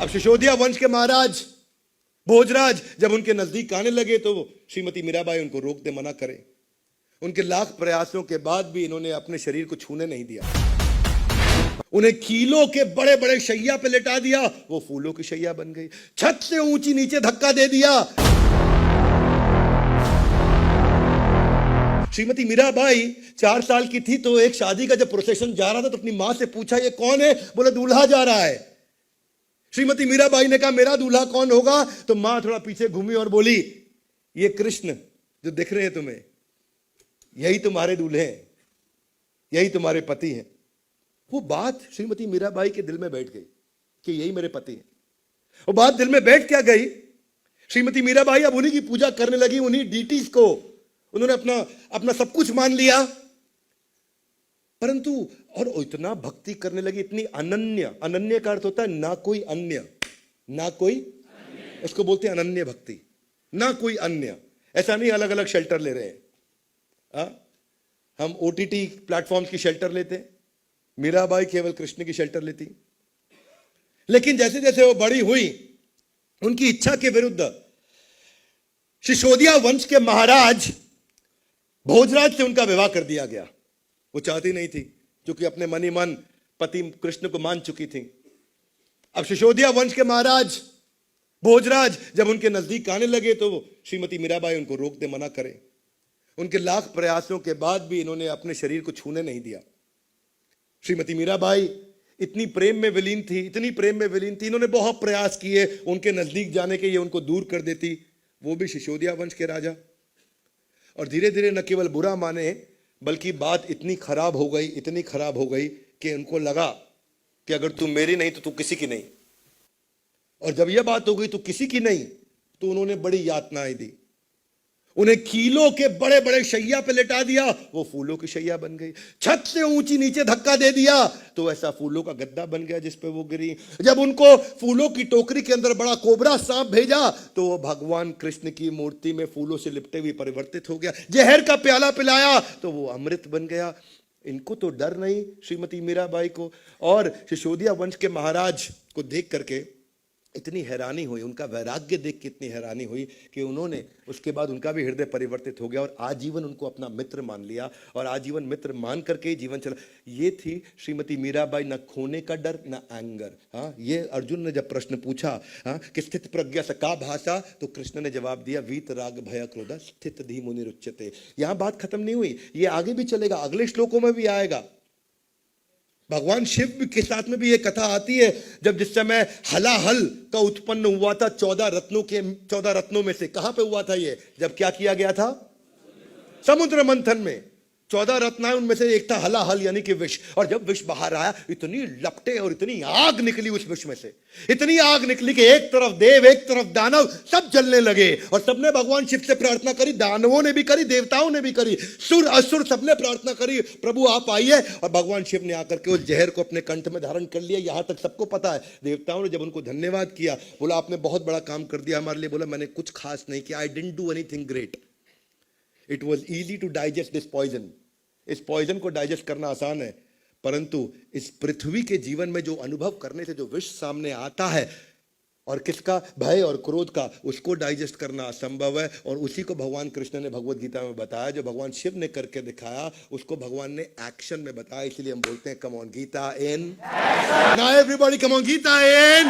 अब सिसोदिया वंश के महाराज भोजराज जब उनके नजदीक आने लगे तो श्रीमती मीराबाई उनको रोकते मना करे। उनके लाख प्रयासों के बाद भी इन्होंने अपने शरीर को छूने नहीं दिया। उन्हें कीलों के बड़े बड़े शैया पे लेटा दिया, वो फूलों की शैया बन गई। छत से ऊंची नीचे धक्का दे दिया। श्रीमती मीराबाई 4 साल की थी तो एक शादी का जब प्रोसेशन जा रहा था तो अपनी मां से पूछा, ये कौन है? बोले दूल्हा जा रहा है। श्रीमती मीराबाई ने कहा, मेरा दूल्हा कौन होगा? तो मां थोड़ा पीछे घूमी और बोली, ये कृष्ण जो दिख रहे हैं तुम्हें, यही तुम्हारे दूल्हे हैं, यही तुम्हारे पति हैं। वो बात श्रीमती मीराबाई के दिल में बैठ गई कि यही मेरे पति हैं। वो बात दिल में बैठ क्या गई, श्रीमती मीराबाई अब उन्हीं की पूजा करने लगी, उन्हीं डीटीज को उन्होंने अपना सब कुछ मान लिया। परंतु और इतना भक्ति करने लगी, इतनी अनन्य। अनन्य का अर्थ होता है ना कोई अन्य, ना कोई, इसको बोलते हैं अनन्य भक्ति, ना कोई अन्य। ऐसा नहीं अलग अलग शेल्टर ले रहे हैं। हम ओटीटी प्लेटफॉर्म की शेल्टर लेते हैं, मीराबाई केवल कृष्ण की शेल्टर लेती। लेकिन जैसे जैसे वो बड़ी हुई, उनकी इच्छा के विरुद्ध सिसोदिया वंश के महाराज भोजराज से उनका विवाह कर दिया गया। वो चाहती नहीं थी, क्योंकि अपने मन ही मन पति कृष्ण को मान चुकी थी। अब सिसोदिया वंश के महाराज भोजराज जब उनके नजदीक आने लगे तो श्रीमती मीराबाई उनको रोकते मना करे। उनके लाख प्रयासों के बाद भी इन्होंने अपने शरीर को छूने नहीं दिया। श्रीमती मीराबाई इतनी प्रेम में विलीन थी, इतनी प्रेम में विलीन थी, इन्होंने बहुत प्रयास किए उनके नजदीक जाने के, ये उनको दूर कर देती, वो भी सिसोदिया वंश के राजा। और धीरे धीरे न केवल बुरा माने, बल्कि बात इतनी खराब हो गई, इतनी खराब हो गई कि उनको लगा कि अगर तू मेरी नहीं तो तू किसी की नहीं। और जब यह बात हो गई तू किसी की नहीं, तो उन्होंने बड़ी यातनाएं दी। उन्हें कीलों के बड़े बड़े शैया पे लेटा दिया, वो फूलों की शैया बन गई। छत से ऊंची नीचे धक्का दे दिया तो ऐसा फूलों का गद्दा बन गया जिस पे वो गिरी। जब उनको फूलों की टोकरी के अंदर बड़ा कोबरा सांप भेजा तो वो भगवान कृष्ण की मूर्ति में फूलों से लिपटे हुए परिवर्तित हो गया। जहर का प्याला पिलाया तो वो अमृत बन गया। इनको तो डर नहीं श्रीमती मीराबाई को। और सिसोदिया वंश के महाराज को देख करके इतनी हैरानी हुई, उनका वैराग्य देख के इतनी हैरानी हुई कि उन्होंने उसके बाद उनका भी हृदय परिवर्तित हो गया और आजीवन उनको अपना मित्र मान लिया और आजीवन मित्र मान करके ही जीवन चला। ये थी श्रीमती मीराबाई, न खोने का डर न एंगर। हाँ, ये अर्जुन ने जब प्रश्न पूछा कि स्थित प्रज्ञा से का भाषा, तो कृष्ण ने जवाब दिया, वीत राग भय क्रोध स्थित धी मुनि रुच्यते। यहां बात खत्म नहीं हुई, ये आगे भी चलेगा, अगले श्लोकों में भी आएगा। भगवान शिव के साथ में भी ये कथा आती है, जब जिस समय हलाहल का उत्पन्न हुआ था 14 रत्नों में से। कहां पे हुआ था ये? जब क्या किया गया था? समुद्र मंथन में 14 रत्न, उनमें से एक था हलाहल यानी कि विष। और जब विष बाहर आया, इतनी लपटे और इतनी आग निकली उस विष में से, इतनी आग निकली कि एक तरफ देव एक तरफ दानव सब जलने लगे। और सबने भगवान शिव से प्रार्थना करी, दानवों ने भी करी, देवताओं ने भी करी, सुर असुर सबने प्रार्थना करी, प्रभु आप आइए। और भगवान शिव ने आकर के उस जहर को अपने कंठ में धारण कर लिया। यहां तक सबको पता है। देवताओं ने जब उनको धन्यवाद किया, बोला आपने बहुत बड़ा काम कर दिया हमारे लिए। बोला मैंने कुछ खास नहीं किया, I didn't do anything great, it was easy to digest this poison. इस पॉइजन को डाइजेस्ट करना आसान है, परंतु इस पृथ्वी के जीवन में जो अनुभव करने से जो विष सामने आता है, और किसका? भय और क्रोध का, उसको डाइजेस्ट करना असंभव है। और उसी को भगवान कृष्ण ने भगवत गीता में बताया। जो भगवान शिव ने करके दिखाया, उसको भगवान ने एक्शन में बताया। इसलिए हम बोलते हैं come on Gita in, now everybody come on Gita in.